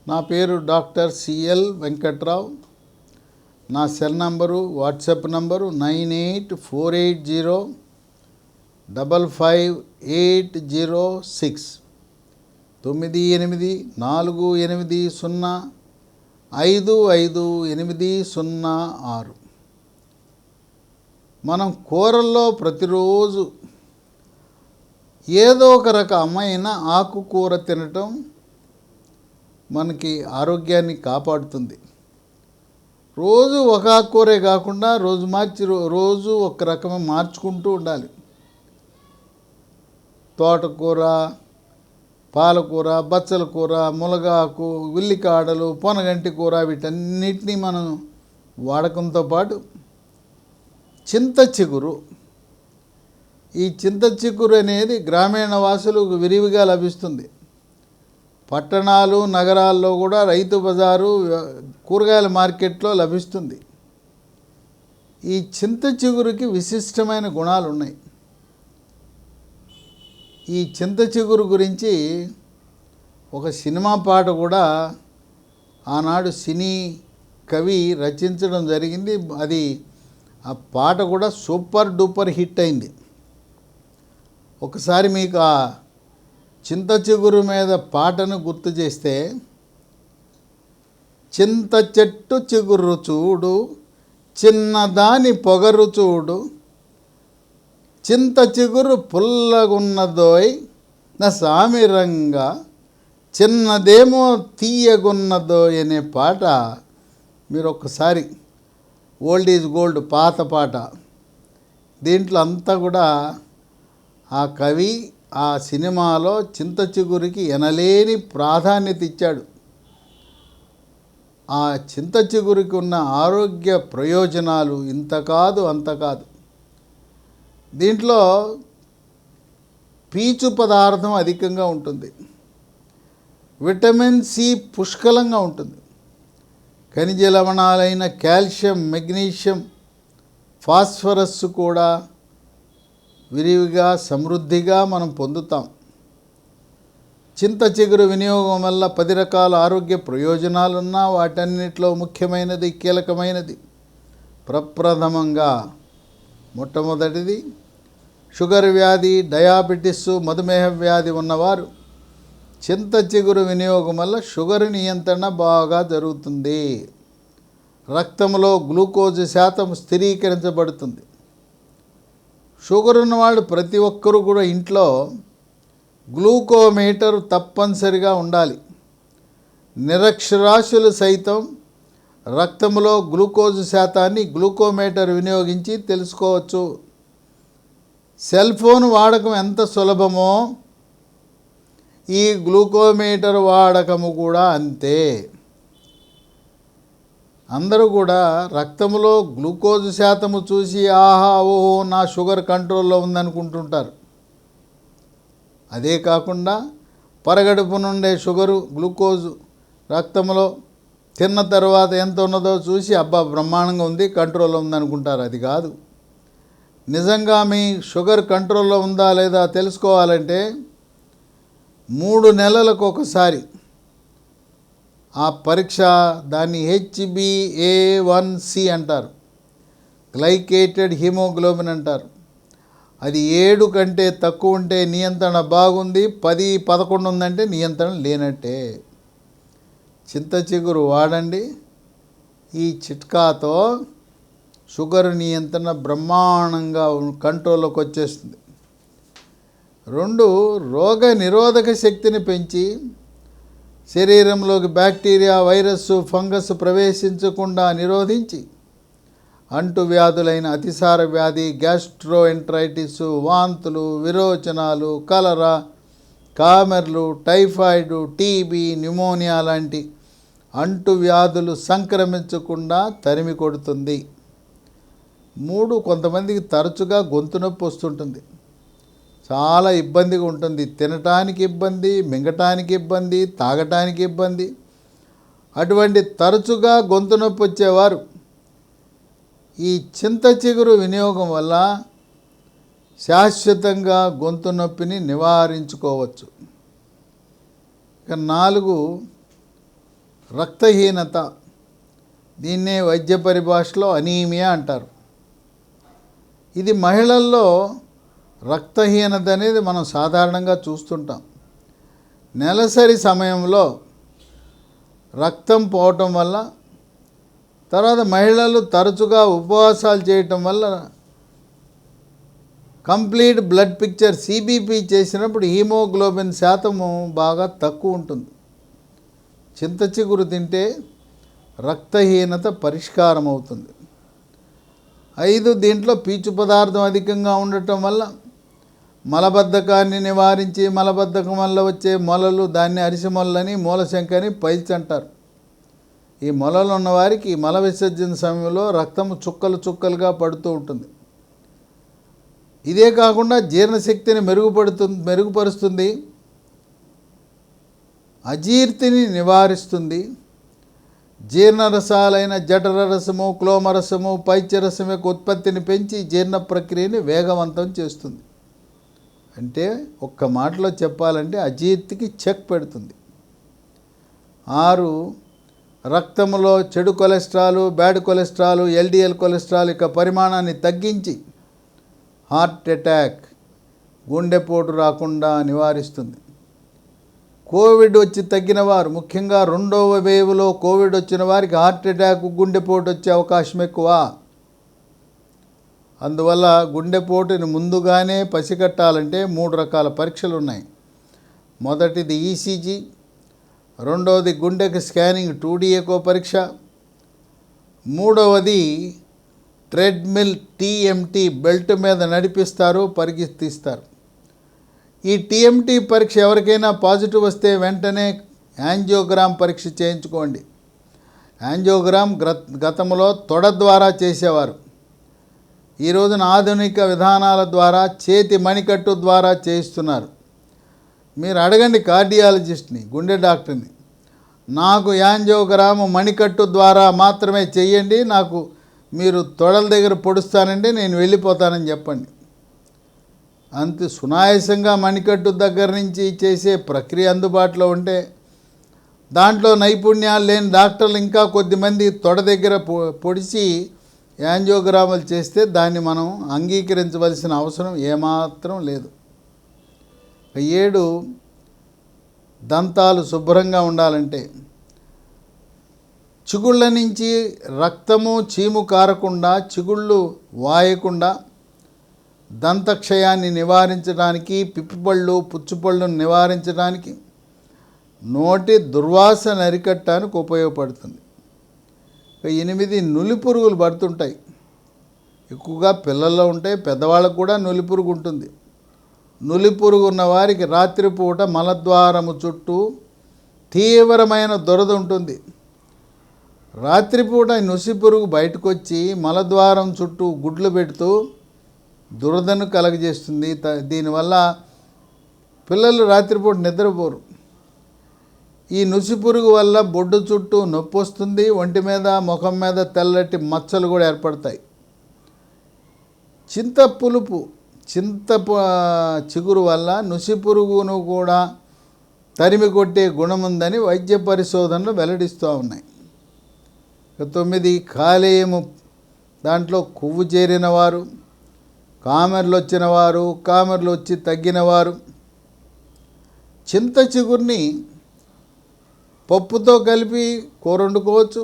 నా పేరు doctor CL Venkatrao. నా సెల్ నంబరు వాట్సాప్ నంబరు 9848055806 9848055806. మనం కూరల్లో ప్రతిరోజు ఏదో ఒక రకమైన ఆకుకూర తినటం మనకి ఆరోగ్యాన్ని కాపాడుతుంది. రోజు ఒక ఆకుకూరే కాకుండా రోజు ఒక రకం మార్చుకుంటూ ఉండాలి. తోటకూర, పాలకూర, బచ్చల కూర, మునగాకు, ఉల్లికాడలు, పొనగంటి కూర వీటన్నిటినీ మనం వాడకంతో పాటు చింత చిగురు, ఈ చింత చిగురు అనేది గ్రామీణ వాసులకు విరివిగా లభిస్తుంది. పట్టణాలు నగరాల్లో కూడా రైతు బజారు కూరగాయల మార్కెట్లో లభిస్తుంది. ఈ చింత చిగురుకి విశిష్టమైన గుణాలు ఉన్నాయి. ఈ చింత చిగురు గురించి ఒక సినిమా పాట కూడా ఆనాడు సినీ కవి రచించడం జరిగింది. ఆ పాట కూడా సూపర్ డూపర్ హిట్ అయింది. ఒకసారి మీకు ఆ చింత చిగురు మీద పాటను గుర్తు చేస్తే, చింత చెట్టు చిగురు చూడు, చిన్నదాని పొగరు చూడు, చింత చిగురు పుల్లగున్నదోయ్ నా సామిరంగా, చిన్నదేమో తీయగున్నదోయ్ అనే పాట మీరు ఒక్కసారి, ఓల్డ్ ఈజ్ గోల్డ్ పాత పాట. దీంట్లో అంతా కూడా ఆ కవి ఆ సినిమాలో చింత చిగురికి ఎనలేని ప్రాధాన్యత ఇచ్చాడు. ఆ చింత చిగురికి ఉన్న ఆరోగ్య ప్రయోజనాలు ఇంత కాదు అంత కాదు. దీంట్లో పీచు పదార్థం అధికంగా ఉంటుంది, విటమిన్ సి పుష్కలంగా ఉంటుంది, ఖనిజ లవణాలైన కాల్షియం, మెగ్నీషియం, ఫాస్ఫరస్ కూడా విరివిగా సమృద్ధిగా మనం పొందుతాం. చింత చిగురు వినియోగం వల్ల 10 రకాల ఆరోగ్య ప్రయోజనాలున్నా వాటన్నిటిలో ముఖ్యమైనది, కీలకమైనది, ప్రప్రథమంగా మొట్టమొదటిది షుగర్ వ్యాధి, డయాబెటిస్, మధుమేహ వ్యాధి ఉన్నవారు చింత చిగురు వినియోగం వల్ల షుగర్ నియంత్రణ బాగా జరుగుతుంది. రక్తంలో గ్లూకోజ్ శాతం స్థిరీకరించబడుతుంది. షుగర్ ఉన్నవాళ్ళు ప్రతి ఒక్కరూ కూడా ఇంట్లో గ్లూకోమీటర్ తప్పనిసరిగా ఉండాలి. నిరక్షరాస్యులు సైతం రక్తంలో గ్లూకోజ్ శాతాన్ని గ్లూకోమీటర్ వినియోగించి తెలుసుకోవచ్చు. సెల్ ఫోన్ వాడకం ఎంత సులభమో ఈ గ్లూకోమీటర్ వాడకము కూడా అంతే. అందరూ కూడా రక్తంలో గ్లూకోజ్ శాతము చూసి ఆహా ఓహో నా షుగర్ కంట్రోల్లో ఉందనుకుంటుంటారు. అదే కాకుండా పరగడుపు నుండే షుగరు, గ్లూకోజు రక్తంలో తిన్న తర్వాత ఎంత ఉన్నదో చూసి అబ్బా బ్రహ్మాండంగా ఉంది, కంట్రోల్లో ఉందనుకుంటారు. అది కాదు. నిజంగా మీ షుగర్ కంట్రోల్లో ఉందా లేదా తెలుసుకోవాలంటే 3 నెలలకు ఒకసారి ఆ పరీక్ష, దాన్ని HbA1c అంటారు, గ్లైకేటెడ్ హిమోగ్లోబిన్ అంటారు. అది 7 కంటే తక్కువ ఉంటే నియంత్రణ బాగుంది, 10, 11 ఉందంటే నియంత్రణ లేనట్టే. చింత చిగురు వాడండి. ఈ చిట్కాతో షుగర్ నియంత్రణ బ్రహ్మాండంగా కంట్రోల్లోకి వచ్చేస్తుంది. 2, రోగ నిరోధక శక్తిని పెంచి శరీరంలోకి బ్యాక్టీరియా, వైరస్, ఫంగస్ ప్రవేశించకుండా నిరోధించి అంటువ్యాధులైన అతిసార వ్యాధి, గ్యాస్ట్రోఎంట్రైటిస్, వాంతులు, విరోచనాలు, కలరా, కామెర్లు, టైఫాయిడ్, టీబీ, న్యూమోనియా లాంటి అంటువ్యాధులు సంక్రమించకుండా తరిమి కొడుతుంది. 3, కొంతమందికి తరచుగా గొంతు నొప్పి వస్తుంటుంది. చాలా ఇబ్బందిగా ఉంటుంది. తినటానికి ఇబ్బంది, మింగటానికి ఇబ్బంది, తాగటానికి ఇబ్బంది. అటువంటి తరచుగా గొంతు నొప్పి వచ్చేవారు ఈ చింత చిగురు వినియోగం వల్ల శాశ్వతంగా గొంతు నొప్పిని నివారించుకోవచ్చు. ఇక 4, రక్తహీనత, దీన్నే వైద్య పరిభాషలో అనీమియా అంటారు. ఇది మహిళల్లో రక్తహీనత అనేది మనం సాధారణంగా చూస్తుంటాం. నెలసరి సమయంలో రక్తం పోవటం వల్ల, తర్వాత మహిళలు తరచుగా ఉపవాసాలు చేయటం వల్ల కంప్లీట్ బ్లడ్ పిక్చర్ సిబిపి చేసినప్పుడు హీమోగ్లోబిన్ శాతము బాగా తక్కువ ఉంటుంది. చింత చిగురు తింటే రక్తహీనత పరిష్కారం అవుతుంది. 5, దీంట్లో పీచు పదార్థం అధికంగా ఉండటం వల్ల మలబద్ధకాన్ని నివారించి, మలబద్ధకం వల్ల వచ్చే మొలలు, దాన్ని అరిసి మొలని, మూలశంకని, పైల్స్ అంటారు. ఈ మొలలు ఉన్నవారికి మల విసర్జన సమయంలో రక్తము చుక్కలు చుక్కలుగా పడుతూ ఉంటుంది. ఇదే కాకుండా జీర్ణశక్తిని మెరుగుపరుస్తుంది, అజీర్తిని నివారిస్తుంది, జీర్ణరసాలైన జఠరరసము, క్లోమరసము, పైత్యరసం యొక్క ఉత్పత్తిని పెంచి జీర్ణ ప్రక్రియని వేగవంతం చేస్తుంది. అంటే ఒక్క మాటలో చెప్పాలంటే అజీర్తికి చెక్ పెడుతుంది. 6, రక్తంలో చెడు cholesterol, bad cholesterol, LDL cholesterol యొక్క పరిమాణాన్ని తగ్గించి హార్ట్ అటాక్, గుండెపోటు రాకుండా నివారిస్తుంది. కోవిడ్ వచ్చి తగ్గిన వారు, ముఖ్యంగా 2వ వేవ్లో కోవిడ్ వచ్చిన వారికి హార్ట్ అటాక్, గుండెపోటు వచ్చే అవకాశం ఎక్కువ. అందువల్ల గుండెపోటుని ముందుగానే పసిగట్టాలంటే 3 రకాల పరీక్షలు ఉన్నాయి. మొదటిది ఈసీజీ, రెండవది గుండెకి స్కానింగ్ 2D ఎకో పరీక్ష, మూడవది ట్రెడ్మిల్ టీఎంటీ, బెల్ట్ మీద నడిపిస్తారు, పరిగెత్తిస్తారు. ఈ టీఎంటీ పరీక్ష ఎవరికైనా పాజిటివ్ వస్తే వెంటనే యాంజియోగ్రామ్ పరీక్ష చేయించుకోండి. యాంజియోగ్రామ్ గతంలో తొడ ద్వారా చేసేవారు. ఈ రోజున ఆధునిక విధానాల ద్వారా చేతి మణికట్టు ద్వారా చేయిస్తున్నారు. మీరు అడగండి కార్డియాలజిస్ట్ని, గుండె డాక్టర్ని, నాకు యాంజియోగ్రామ్ మణికట్టు ద్వారా మాత్రమే చెయ్యండి, నాకు మీరు తొడల దగ్గర పొడుస్తానంటే నేను వెళ్ళిపోతానని చెప్పండి. అంత సునాయాసంగా మణికట్టు దగ్గర నుంచి చేసే ప్రక్రియ అందుబాటులో ఉంటే, దాంట్లో నైపుణ్యాలు లేని డాక్టర్లు ఇంకా కొద్దిమంది తొడ దగ్గర పొడిచి యాంజియోగ్రాములు చేస్తే దాన్ని మనం అంగీకరించవలసిన అవసరం ఏమాత్రం లేదు. 7, దంతాలు శుభ్రంగా ఉండాలంటే చిగుళ్ళ నుంచి రక్తము చీము కారకుండా, చిగుళ్ళు వాయకుండా, దంతక్షయాన్ని నివారించడానికి, పిప్పిపళ్ళు, పుచ్చుపళ్ళను నివారించడానికి, నోటి దుర్వాసన అరికట్టడానికి ఉపయోగపడుతుంది. 8, నులిపురుగులు పడుతుంటాయి. ఎక్కువగా పిల్లల్లో ఉంటాయి, పెద్దవాళ్ళకు కూడా నులిపురుగు ఉంటుంది. నులిపురుగు ఉన్న వారికి రాత్రిపూట మలద్వారము చుట్టూ తీవ్రమైన దురద ఉంటుంది. రాత్రిపూట నుసిపురుగు బయటకు వచ్చి మలద్వారం చుట్టూ గుడ్లు పెడుతూ దురదను కలగజేస్తుంది. దీనివల్ల పిల్లలు రాత్రిపూట నిద్రపోరు. ఈ నుసిపురుగు వల్ల బొడ్డు చుట్టూ నొప్పి వస్తుంది, ఒంటి మీద, ముఖం మీద తెల్లటి మచ్చలు కూడా ఏర్పడతాయి. చింత చిగురు వల్ల నుసిపురుగును కూడా తరిమి కొట్టే గుణముందని వైద్య పరిశోధనలు వెల్లడిస్తూ ఉన్నాయి. 9, కాలేయము, దాంట్లో కొవ్వు చేరిన వారు, కామెర్లు వచ్చిన వారు, కామెర్లు వచ్చి తగ్గిన వారు చింత చిగురిని పప్పుతో కలిపి కూర వండుకోవచ్చు.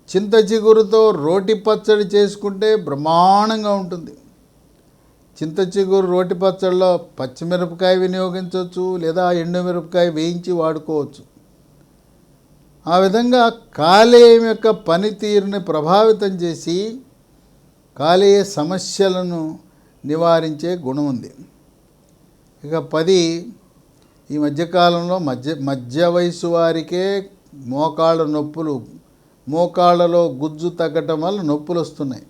చింత చిగురుతో రోటి పచ్చడి చేసుకుంటే బ్రహ్మాండంగా ఉంటుంది. చింత చిగురు రోటి పచ్చడిలో పచ్చిమిరపకాయ వినియోగించవచ్చు, లేదా ఎండుమిరపకాయ వేయించి వాడుకోవచ్చు. ఆ విధంగా కాలేయం యొక్క పనితీరుని ప్రభావితం చేసి కాలేయ సమస్యలను నివారించే గుణం ఉంది. ఇక 10, ఈ మధ్యకాలంలో మధ్య వయసు వారికే మోకాళ్ళ నొప్పులు, మోకాళ్ళలో గుజ్జు తగ్గటం వల్ల నొప్పులు వస్తున్నాయి.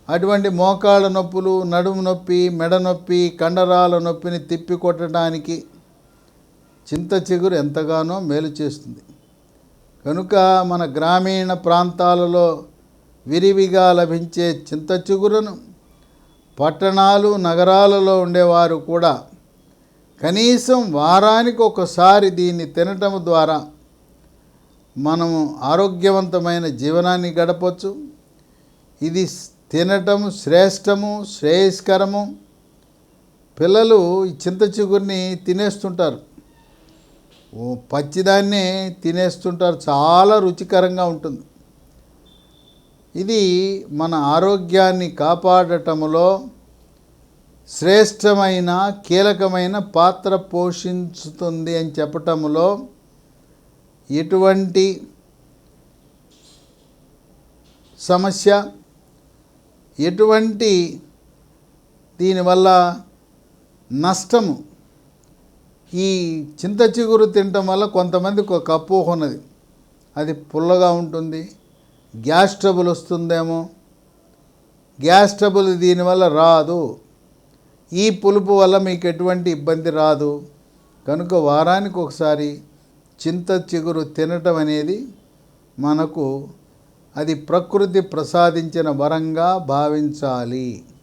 అటువంటి మోకాళ్ళ నొప్పులు, నడుము నొప్పి, మెడ నొప్పి, కండరాల నొప్పిని తిప్పికొట్టడానికి చింత చిగురు ఎంతగానో మేలు చేస్తుంది. కనుక మన గ్రామీణ ప్రాంతాలలో విరివిగా లభించే చింత చిగురును పట్టణాలు, నగరాలలో ఉండేవారు కూడా కనీసం వారానికి ఒకసారి దీన్ని తినటం ద్వారా మనము ఆరోగ్యవంతమైన జీవనాన్ని గడపవచ్చు. ఇది తినటం శ్రేష్టము, శ్రేయస్కరము. పిల్లలు ఈ చింత చిగురిని తినేస్తుంటారు, పచ్చిదాన్నే తినేస్తుంటారు, చాలా రుచికరంగా ఉంటుంది. ఇది మన ఆరోగ్యాన్ని కాపాడటములో శ్రేష్టమైన కీలకమైన పాత్ర పోషించుతుంది అని చెప్పటంలో ఎటువంటి సమస్య, ఎటువంటి దీనివల్ల నష్టము. ఈ చింత చిగురు తినటం వల్ల కొంతమందికి ఒక అపోహ ఉన్నది, అది పుల్లగా ఉంటుంది, గ్యాస్ ట్రబుల్ వస్తుందేమో. గ్యాస్ ట్రబుల్ దీనివల్ల రాదు. ఈ పులుపు వల్ల మీకు ఎటువంటి ఇబ్బంది రాదు. కనుక వారానికి ఒకసారి చింత చిగురు తినటం అనేది మనకు అది ప్రకృతి ప్రసాదించిన వరంగా భావించాలి.